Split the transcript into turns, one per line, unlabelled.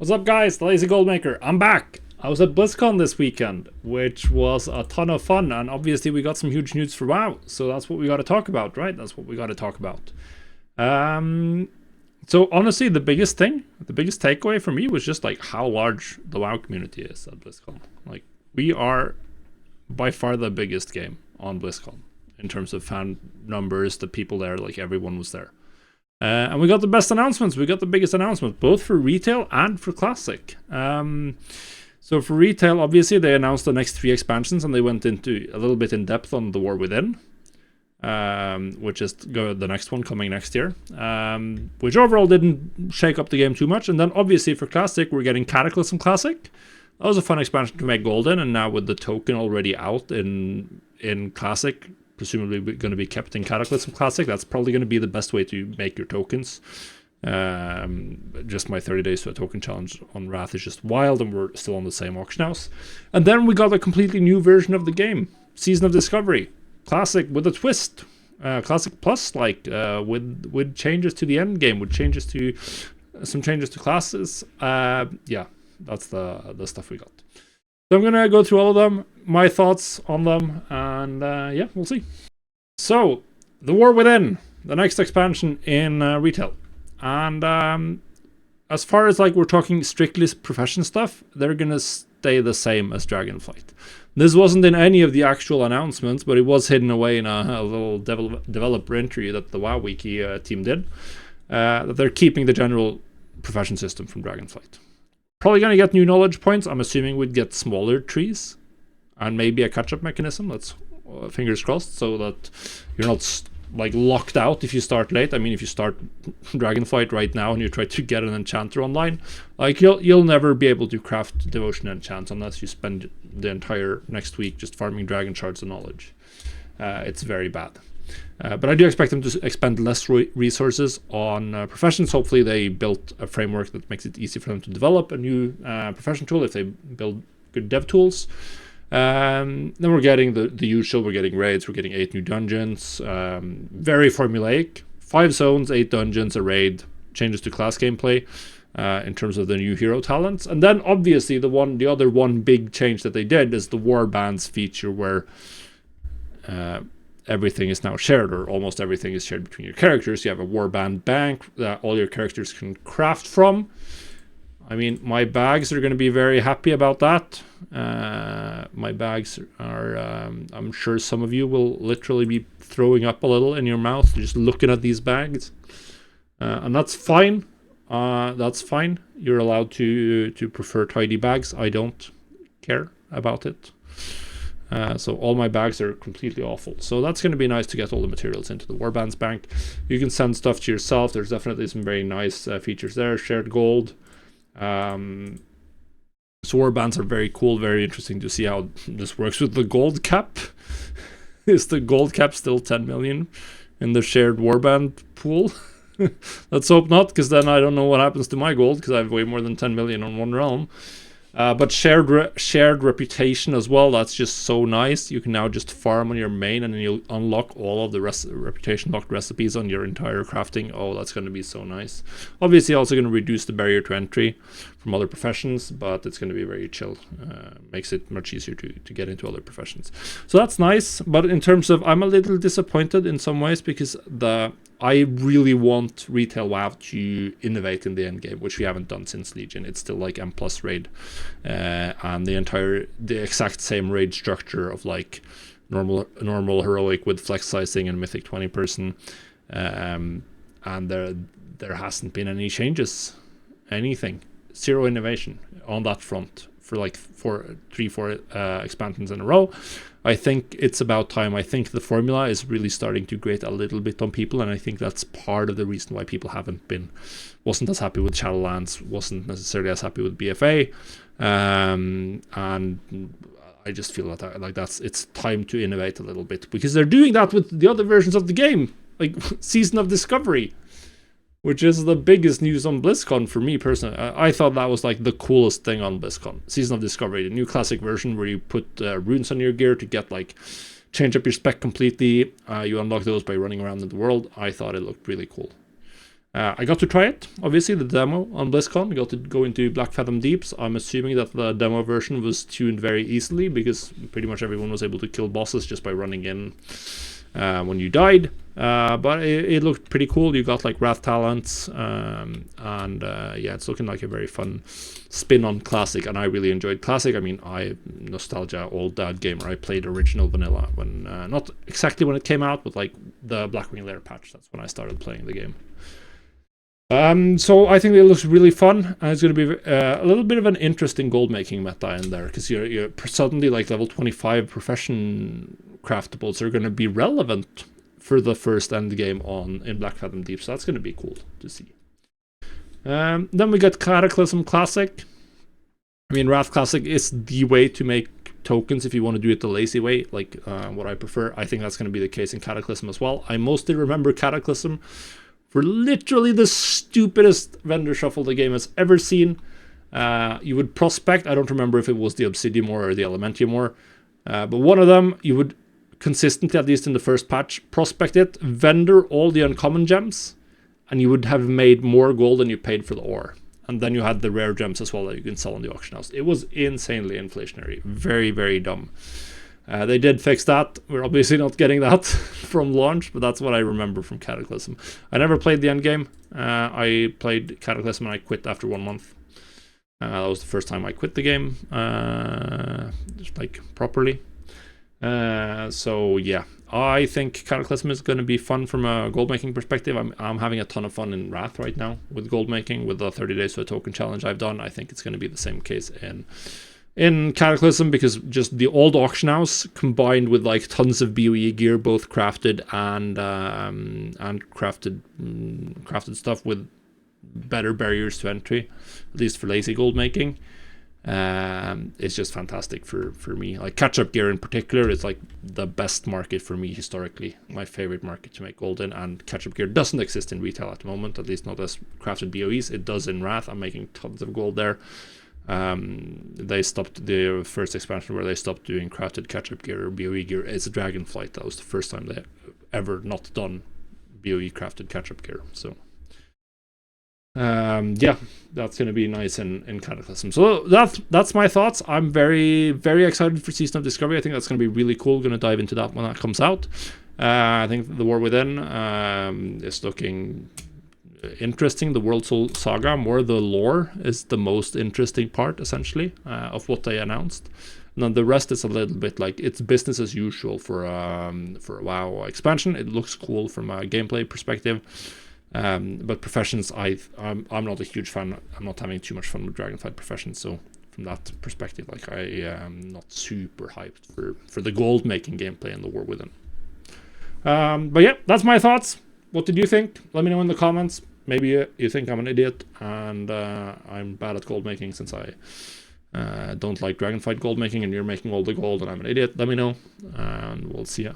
What's up, guys? The Lazy Goldmaker. I'm back. I was at Blizzcon this weekend, which was a ton of fun, and obviously we got some huge news for WoW, so that's what we got to talk about, right? That's what we got to talk about. So honestly, the biggest takeaway for me was just like how large the WoW community is at BlizzCon. Like, we are by far the biggest game on BlizzCon in terms of fan numbers, the people there, like everyone was there. And we got the best announcements. We got the biggest announcements, both for retail and for classic. So for retail, obviously, they announced the next 3 expansions, and they went into a little bit in depth on the War Within, which is the next one coming next year, which overall didn't shake up the game too much. And then obviously for classic, we're getting Cataclysm Classic. That was a fun expansion to make golden, and now with the token already out in classic, presumably going to be kept in Cataclysm Classic, that's probably going to be the best way to make your tokens. Just my 30 days to a token challenge on Wrath is just wild, and we're still on the same auction house. And then we got a completely new version of the game, Season of Discovery Classic with a twist, Classic Plus, like with changes to the end game, with changes to some changes to classes. Yeah, that's the stuff we got. So I'm gonna go through all of them, my thoughts on them, and yeah, we'll see. So, the War Within, the next expansion in retail, and as far as like we're talking strictly profession stuff, they're gonna stay the same as Dragonflight. This wasn't in any of the actual announcements, but it was hidden away in a little developer entry that the WoW Wiki team did. That they're keeping the general profession system from Dragonflight. Probably going to get new knowledge points. I'm assuming we'd get smaller trees and maybe a catch-up mechanism. Let's fingers crossed, so that you're not like locked out if you start late. I mean, if you start Dragonflight right now and you try to get an enchanter online, like you'll never be able to craft devotion enchants unless you spend the entire next week just farming dragon shards of knowledge. It's very bad. But I do expect them to expend less resources on professions. Hopefully they built a framework that makes it easy for them to develop a new profession tool if they build good dev tools. Then we're getting the usual. We're getting raids. We're getting 8 new dungeons. Very formulaic. 5 zones, 8 dungeons, a raid. Changes to class gameplay in terms of the new hero talents. And then obviously the other one big change that they did is the Warbands feature, where everything is now shared, or almost everything is shared between your characters. You have a Warband bank that all your characters can craft from. I mean, my bags are going to be very happy about that. My bags are, I'm sure some of you will literally be throwing up a little in your mouth just looking at these bags. And that's fine. That's fine. You're allowed to prefer tidy bags. I don't care about it. So all my bags are completely awful. So that's going to be nice to get all the materials into the Warbands bank. You can send stuff to yourself. There's definitely some very nice features there. Shared gold. So Warbands are very cool. Very interesting to see how this works with the gold cap. Is the gold cap still 10 million in the shared Warband pool? Let's hope not, because then I don't know what happens to my gold, because I have way more than 10 million on one realm. But shared reputation as well, that's just so nice. You can now just farm on your main, and then you'll unlock all of the reputation locked recipes on your entire crafting. Oh, that's going to be so nice. Obviously also going to reduce the barrier to entry from other professions, but it's going to be very chill. Makes it much easier to get into other professions. So that's nice, but in terms of, I'm a little disappointed in some ways, because I really want retail WoW to innovate in the end game, which we haven't done since Legion. It's still like M+ raid, and the exact same raid structure of like normal heroic with flex sizing and mythic 20 person, and there hasn't been any changes, anything, 0 innovation on that front for like 4 expansions in a row. I think it's about time. I think the formula is really starting to grate a little bit on people, and I think that's part of the reason why people wasn't as happy with Shadowlands, wasn't necessarily as happy with BFA, and I just feel that it's time to innovate a little bit, because they're doing that with the other versions of the game, like Season of Discovery, which is the biggest news on BlizzCon for me personally. I thought that was like the coolest thing on BlizzCon. Season of Discovery, the new classic version where you put runes on your gear to get like change up your spec completely. You unlock those by running around in the world. I thought it looked really cool. I got to try it, obviously, the demo on BlizzCon. I got to go into Black Fathom Deeps. I'm assuming that the demo version was tuned very easily because pretty much everyone was able to kill bosses just by running in when you died. But it looked pretty cool. You got like Wrath talents, and yeah, it's looking like a very fun spin on Classic, and I really enjoyed Classic. I mean, nostalgia, old dad gamer. I played original vanilla when, not exactly when it came out, but like the Blackwing Lair patch. That's when I started playing the game. So I think it looks really fun, and it's going to be a little bit of an interesting gold making meta in there, because you're suddenly like level 25 profession craftables are going to be relevant for the first end game in Black Fathom Deep, so that's going to be cool to see. Then we got Cataclysm Classic. I mean, Wrath Classic is the way to make tokens if you want to do it the lazy way, like what I prefer. I think that's going to be the case in Cataclysm as well. I mostly remember Cataclysm for literally the stupidest vendor shuffle the game has ever seen. You would prospect, I don't remember if it was the Obsidian Ore or the Elementium Ore, but one of them, you would consistently, at least in the first patch, prospect it, vendor all the uncommon gems, and you would have made more gold than you paid for the ore. And then you had the rare gems as well that you can sell on the auction house. It was insanely inflationary. Very, very dumb. They did fix that. We're obviously not getting that from launch, but that's what I remember from Cataclysm. I never played the end game. I played Cataclysm and I quit after 1 month. That was the first time I quit the game, just like properly. So yeah, I think Cataclysm is going to be fun from a gold making perspective. I'm having a ton of fun in Wrath right now with gold making, with the 30 days to a token challenge I've done. I think it's going to be the same case in Cataclysm, because just the old auction house combined with like tons of BOE gear, both crafted and crafted stuff with better barriers to entry, at least for lazy gold making. It's just fantastic for me. Like catch-up gear in particular is like the best market for me historically, my favorite market to make gold in, and catch-up gear doesn't exist in retail at the moment, at least not as crafted BOEs. It does in Wrath. I'm making tons of gold there. They stopped the first expansion where they stopped doing crafted catch-up gear or BOE gear. It's a Dragonflight. That was the first time they ever not done BOE crafted catch-up gear. So yeah, that's going to be nice in Cataclysm. So that's my thoughts. I'm very, very excited for Season of Discovery. I think that's going to be really cool. Going to dive into that when that comes out. I think the War Within is looking interesting. The World Soul Saga, more the lore, is the most interesting part essentially of what they announced. And then the rest is a little bit like it's business as usual for a WoW expansion. It looks cool from a gameplay perspective. But Professions, I'm not a huge fan. I'm not having too much fun with Dragonflight Professions, so from that perspective, like I am not super hyped for the gold making gameplay in the War Within. But yeah, that's my thoughts. What did you think? Let me know in the comments. Maybe you think I'm an idiot and I'm bad at gold making since I don't like Dragonflight gold making, and you're making all the gold and I'm an idiot. Let me know and we'll see ya.